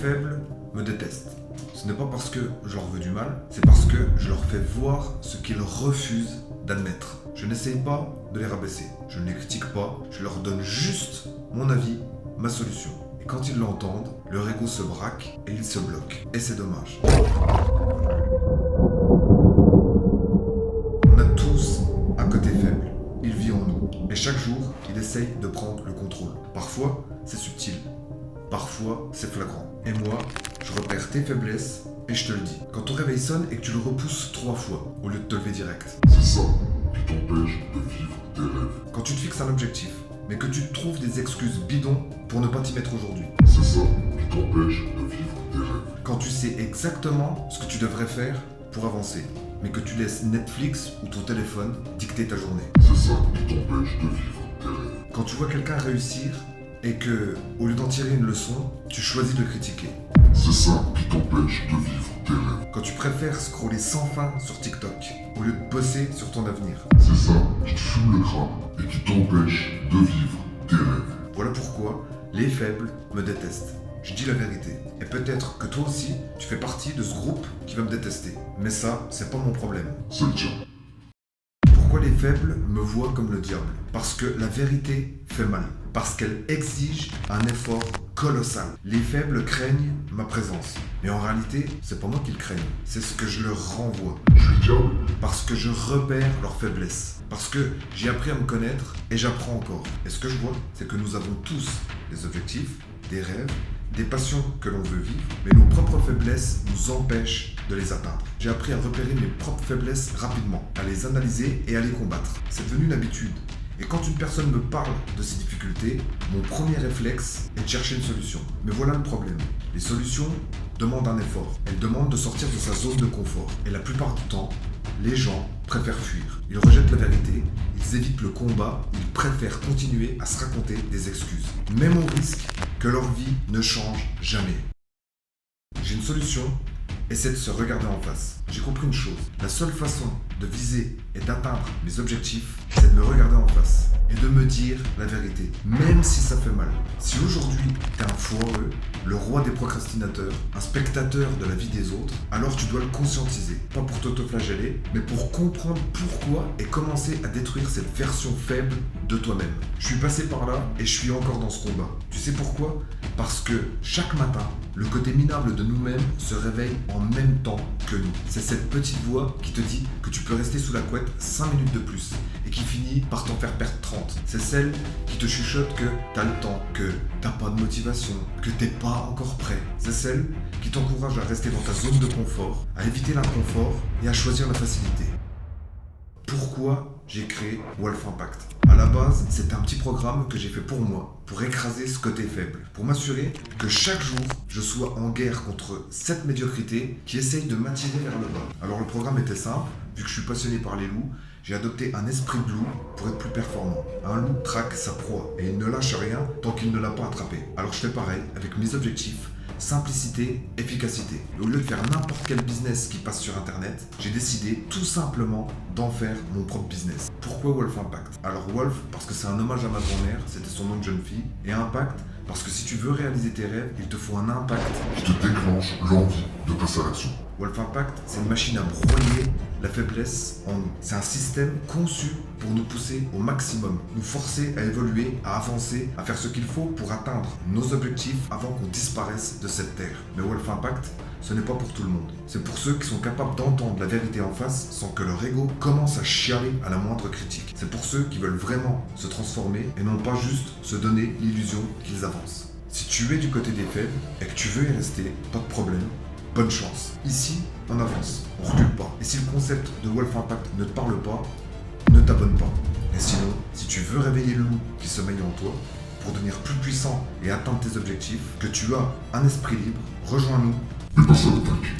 faibles me détestent. Ce n'est pas parce que je leur veux du mal, c'est parce que je leur fais voir ce qu'ils refusent d'admettre. Je n'essaye pas de les rabaisser, je ne les critique pas, je leur donne juste mon avis, ma solution. Et quand ils l'entendent, leur ego se braque et ils se bloquent. Et c'est dommage. On a tous un côté faible. Il vit en nous. Et chaque jour, il essaye de prendre le contrôle. Parfois, c'est subtil. Parfois, c'est flagrant. Et moi, je repère tes faiblesses et je te le dis. Quand ton réveil sonne et que tu le repousses 3 fois au lieu de te lever direct. C'est ça qui t'empêche de vivre tes rêves. Quand tu te fixes un objectif, mais que tu trouves des excuses bidons pour ne pas t'y mettre aujourd'hui. C'est ça qui t'empêche de vivre tes rêves. Quand tu sais exactement ce que tu devrais faire pour avancer, mais que tu laisses Netflix ou ton téléphone dicter ta journée. C'est ça qui t'empêche de vivre tes rêves. Quand tu vois quelqu'un réussir et que, au lieu d'en tirer une leçon, tu choisis de le critiquer. C'est ça qui t'empêche de vivre tes rêves. Quand tu préfères scroller sans fin sur TikTok au lieu de bosser sur ton avenir. C'est ça qui te fume le crâne et qui t'empêche de vivre tes rêves. Voilà pourquoi les faibles me détestent. Je dis la vérité. Et peut-être que toi aussi, tu fais partie de ce groupe qui va me détester. Mais ça, c'est pas mon problème. C'est le tien. Pourquoi les faibles me voient comme le diable? Parce que la vérité fait mal. Parce qu'elle exige un effort colossal. Les faibles craignent ma présence. Mais en réalité, c'est pas moi qu'ils craignent. C'est ce que je leur renvoie. Je suis le diable. Parce que je repère leurs faiblesses. Parce que j'ai appris à me connaître et j'apprends encore. Et ce que je vois, c'est que nous avons tous des objectifs, des rêves, des passions que l'on veut vivre, mais nos propres faiblesses nous empêchent de les atteindre. J'ai appris à repérer mes propres faiblesses rapidement, à les analyser et à les combattre. C'est devenu une habitude. Et quand une personne me parle de ses difficultés, mon premier réflexe est de chercher une solution. Mais voilà le problème. Les solutions demandent un effort. Elles demandent de sortir de sa zone de confort. Et la plupart du temps, les gens préfèrent fuir. Ils rejettent la vérité, ils évitent le combat, ils préfèrent continuer à se raconter des excuses. Même au risque que leur vie ne change jamais. J'ai une solution, et c'est de se regarder en face. J'ai compris une chose, la seule façon de viser et d'atteindre mes objectifs, c'est de me regarder en face et de me dire la vérité, même si ça fait mal. Si aujourd'hui, t'es un foireux, le roi des procrastinateurs, un spectateur de la vie des autres, alors tu dois le conscientiser. Pas pour t'autoflageller, mais pour comprendre pourquoi et commencer à détruire cette version faible de toi-même. Je suis passé par là et je suis encore dans ce combat. Tu sais pourquoi? Parce que chaque matin, le côté minable de nous-mêmes se réveille en même temps que nous. C'est cette petite voix qui te dit que tu peux rester sous la couette 5 minutes de plus et qui finit par t'en faire perdre 30. C'est celle qui te chuchote que t'as le temps, que t'as pas de motivation, que t'es pas encore prêt. C'est celle qui t'encourage à rester dans ta zone de confort, à éviter l'inconfort et à choisir la facilité. Pourquoi j'ai créé Wolf Impact? À la base, c'était un petit programme que j'ai fait pour moi, pour écraser ce côté faible, pour m'assurer que chaque jour, je sois en guerre contre cette médiocrité qui essaye de m'attirer vers le bas. Alors le programme était simple, vu que je suis passionné par les loups, j'ai adopté un esprit de loup pour être plus performant. Un loup traque sa proie et il ne lâche rien tant qu'il ne l'a pas attrapé. Alors je fais pareil avec mes objectifs. Simplicité, efficacité. Et au lieu de faire n'importe quel business qui passe sur internet, j'ai décidé tout simplement d'en faire mon propre business. Pourquoi Wolf Impact? Alors Wolf, parce que c'est un hommage à ma grand-mère, c'était son nom de jeune fille, et Impact, parce que si tu veux réaliser tes rêves, il te faut un impact Qui te déclenche l'envie de passer à l'action. Wolf Impact, c'est une machine à broyer la faiblesse en nous. C'est un système conçu pour nous pousser au maximum, nous forcer à évoluer, à avancer, à faire ce qu'il faut pour atteindre nos objectifs avant qu'on disparaisse de cette terre. Mais Wolf Impact, ce n'est pas pour tout le monde. C'est pour ceux qui sont capables d'entendre la vérité en face sans que leur ego commence à chialer à la moindre critique. C'est pour ceux qui veulent vraiment se transformer et non pas juste se donner l'illusion qu'ils avancent. Si tu es du côté des faibles et que tu veux y rester, pas de problème. Bonne chance. Ici, on avance, on recule pas. Et si le concept de Wolf Impact ne te parle pas, ne t'abonne pas. Et sinon, si tu veux réveiller le loup qui sommeille en toi, pour devenir plus puissant et atteindre tes objectifs, que tu as un esprit libre, rejoins-nous. Et passe à l'attaque.